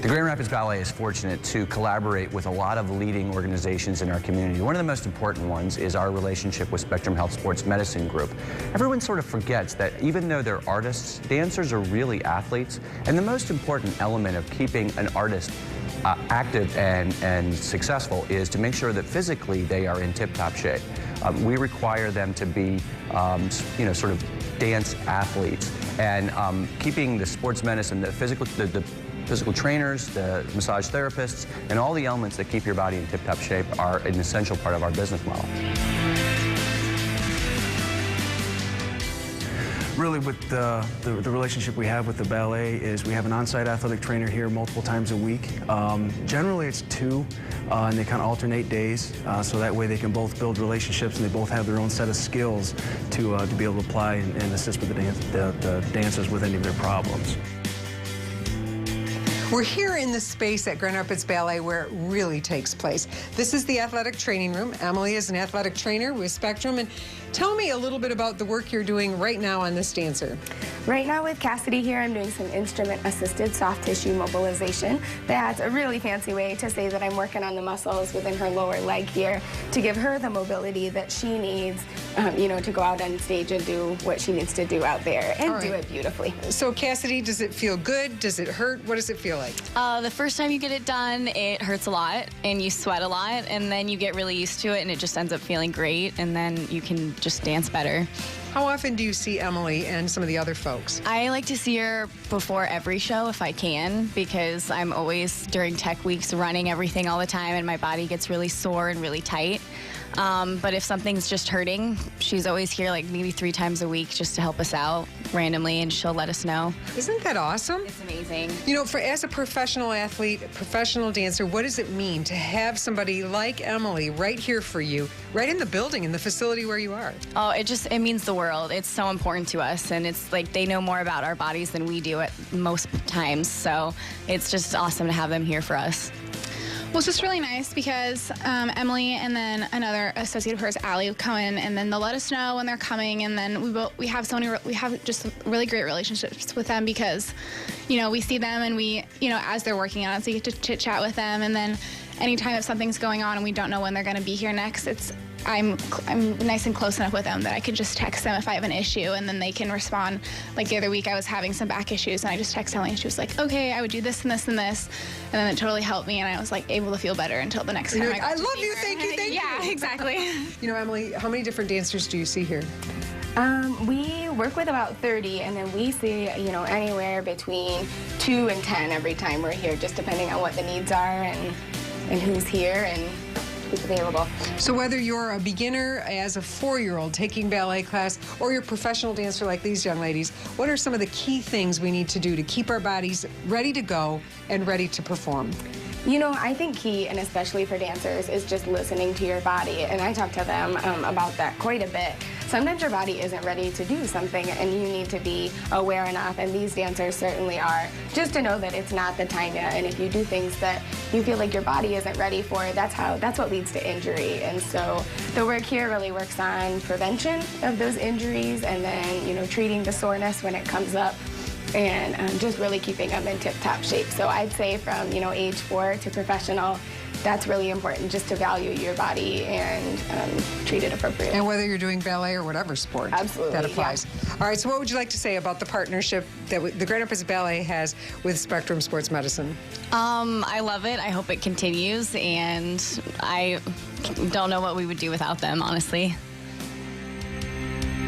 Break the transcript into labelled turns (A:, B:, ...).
A: The Grand Rapids Ballet is fortunate to collaborate with a lot of leading organizations in our community. One of the most important ones is our relationship with Spectrum Health Sports Medicine Group. Everyone sort of forgets that even though they're artists, dancers are really athletes, and the most important element of keeping an artist active and successful is to make sure that physically they are in tip-top shape. We require them to be, sort of dance athletes, and keeping the sports medicine, the physical trainers, the massage therapists, and all the elements that keep your body in tip-top shape are an essential part of our business model.
B: Really, with the relationship we have with the ballet is we have an on-site athletic trainer here multiple times a week. Generally, it's two, and they kind of alternate days, so that way they can both build relationships and they both have their own set of skills to be able to apply and assist with the dancers with any of their problems.
C: We're here in the space at Grand Rapids Ballet where it really takes place. This is the athletic training room. Emily is an athletic trainer with Spectrum. And tell me a little bit about the work you're doing right now on this dancer.
D: Right now with Cassidy here, I'm doing some instrument-assisted soft tissue mobilization. That's a really fancy way to say that I'm working on the muscles within her lower leg here to give her the mobility that she needs, to go out on stage and do what she needs to do out there and do it beautifully.
C: So Cassidy, does it feel good? Does it hurt? What does it feel like?
E: The first time you get it done, it hurts a lot and you sweat a lot, and then you get really used to it and it just ends up feeling great, and then you can just dance better.
C: How often do you see Emily and some of the other folks?
E: I like to see her before every show if I can, because I'm always during tech weeks running everything all the time and my body gets really sore and really tight. But if something's just hurting, she's always here like maybe 3 times a week just to help us out randomly, and she'll let us know.
C: Isn't that awesome?
E: It's amazing.
C: As a professional athlete, a professional dancer, what does it mean to have somebody like Emily right here for you, right in the building, in the facility where you are?
E: Oh, it means the world. It's so important to us, and it's like they know more about our bodies than we do at most times, so it's just awesome to have them here for us.
F: Well, it's just really nice because Emily and then another associate of hers, Allie, come in and then they'll let us know when they're coming, and then we have just really great relationships with them because, we see them and we, as they're working on it, so you get to chit chat with them, and then anytime if something's going on and we don't know when they're going to be here next, I'm nice and close enough with them that I can just text them if I have an issue, and then they can respond. Like the other week I was having some back issues and I just texted Emily and she was like, okay, I would do this and this and this, and then it totally helped me and I was like able to feel better until the next time
C: I love you, thank you, thank you.
F: Yeah, exactly.
C: Emily, how many different dancers do you see here?
D: We work with about 30, and then we see, anywhere between 2 and 10 every time we're here, just depending on what the needs are and who's here and who's available.
C: So whether you're a beginner as a 4-year-old taking ballet class or you're a professional dancer like these young ladies, what are some of the key things we need to do to keep our bodies ready to go and ready to perform?
D: I think key, and especially for dancers, is just listening to your body, and I talk to them about that quite a bit. Sometimes your body isn't ready to do something, and you need to be aware enough, and these dancers certainly are, just to know that it's not the time yet, and if you do things that you feel like your body isn't ready for, that's what leads to injury. And so the work here really works on prevention of those injuries, and then, treating the soreness when it comes up, and just really keeping them in tip-top shape. So I'd say from, age 4 to professional, that's really important, just to value your body and treat it appropriately.
C: And whether you're doing ballet or whatever sport,
D: absolutely,
C: that applies.
D: Yeah.
C: All right, so what would you like to say about the partnership that the Grand Rapids Ballet has with Spectrum Sports Medicine?
E: I love it. I hope it continues, and I don't know what we would do without them, honestly.